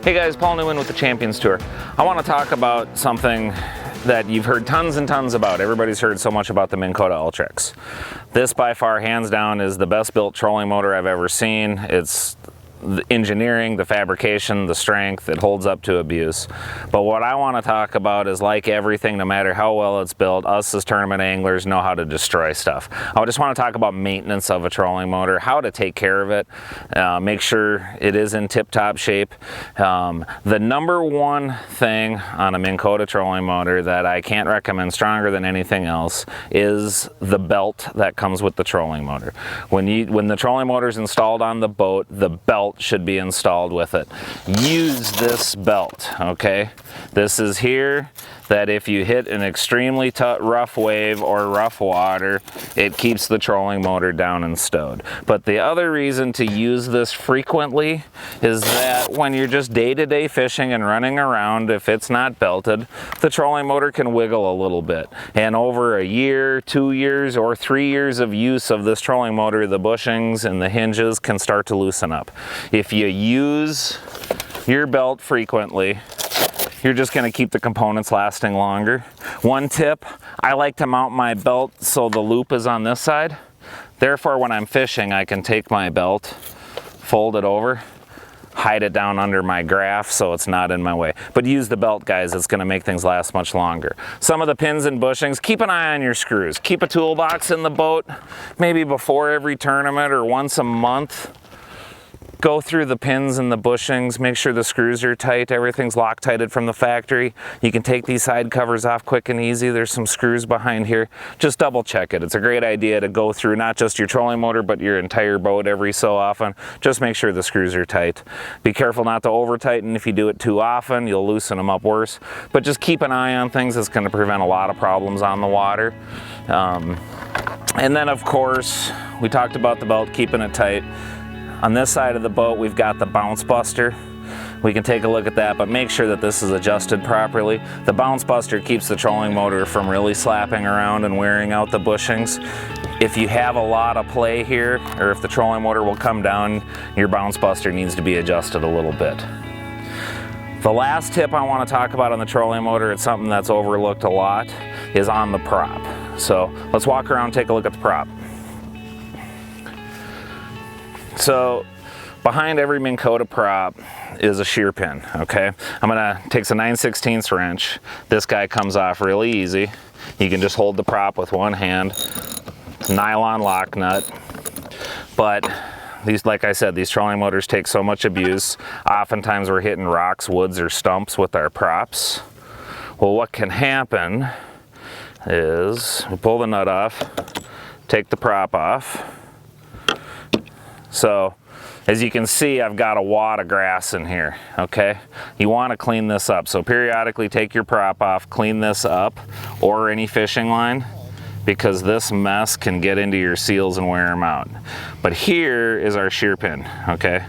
Hey guys, Paul Neumann with the Champions Tour. I want to talk about something that you've heard tons and tons about. Everybody's heard so much about the Minn Kota Ultrex. This by far, hands down, is the best built trolling motor I've ever seen. It's the engineering, the fabrication, the strength, it holds up to abuse. But what I want to talk about is, like everything, no matter how well it's built, us as tournament anglers know how to destroy stuff. I just want to talk about maintenance of a trolling motor, how to take care of it, make sure it is in tip-top shape. The number one thing on a Minn Kota trolling motor that I can't recommend stronger than anything else is the belt that comes with the trolling motor. When the trolling motor is installed on the boat, the belt should be installed with it. Use this belt, okay? This is here that if you hit an extremely rough wave or rough water, it keeps the trolling motor down and stowed. But the other reason to use this frequently is that when you're just day-to-day fishing and running around, if it's not belted, the trolling motor can wiggle a little bit. And over a year, 2 years, or 3 years of use of this trolling motor, the bushings and the hinges can start to loosen up. If you use your belt frequently, you're just going to keep the components lasting longer. One tip, I like to mount my belt so the loop is on this side. Therefore, when I'm fishing, I can take my belt, fold it over, hide it down under my graph so it's not in my way. But use the belt, guys. It's going to make things last much longer. Some of the pins and bushings, keep an eye on your screws. Keep a toolbox in the boat, maybe before every tournament or once a month. Go through the pins and the bushings, make sure the screws are tight, everything's Loctited from the factory. You can take these side covers off quick and easy. There's some screws behind here. Just double check it. It's a great idea to go through not just your trolling motor, but your entire boat every so often. Just make sure the screws are tight. Be careful not to over tighten. If you do it too often, you'll loosen them up worse. But just keep an eye on things. It's going to prevent a lot of problems on the water. And then, of course, we talked about the belt, keeping it tight. On this side of the boat, we've got the bounce buster. We can take a look at that, but make sure that this is adjusted properly. The bounce buster keeps the trolling motor from really slapping around and wearing out the bushings. If you have a lot of play here, or if the trolling motor will come down, your bounce buster needs to be adjusted a little bit. The last tip I want to talk about on the trolling motor, it's something that's overlooked a lot, is on the prop. So let's walk around and take a look at the prop. So behind every Minn Kota prop is a shear pin, okay? I'm gonna take a 9/16 wrench. This guy comes off really easy. You can just hold the prop with one hand. Nylon lock nut. But these, like I said, these trolling motors take so much abuse. Oftentimes we're hitting rocks, woods, or stumps with our props. Well, what can happen is we pull the nut off, take the prop off. So, as you can see, I've got a wad of grass in here, okay? You want to clean this up. So periodically take your prop off, clean this up, or any fishing line, because this mess can get into your seals and wear them out. But here is our shear pin, okay?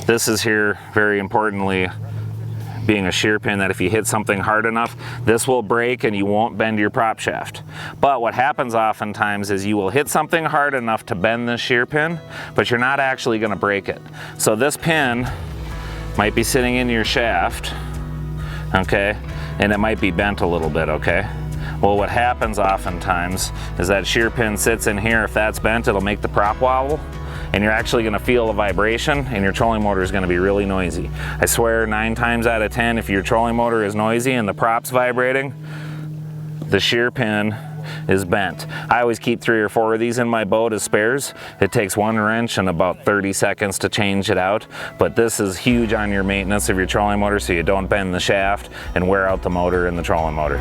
This is here, very importantly, being a shear pin that if you hit something hard enough, this will break and you won't bend your prop shaft. But what happens oftentimes is you will hit something hard enough to bend this shear pin, but you're not actually going to break it. So this pin might be sitting in your shaft, okay, and it might be bent a little bit, okay? Well, what happens oftentimes is that shear pin sits in here. If that's bent, it'll make the prop wobble, and you're actually going to feel a vibration, and your trolling motor is going to be really noisy. I swear 9 times out of 10, if your trolling motor is noisy and the prop's vibrating, the shear pin is bent. I always keep 3 or 4 of these in my boat as spares. It takes 1 wrench and about 30 seconds to change it out, but this is huge on your maintenance of your trolling motor so you don't bend the shaft and wear out the motor and the trolling motor.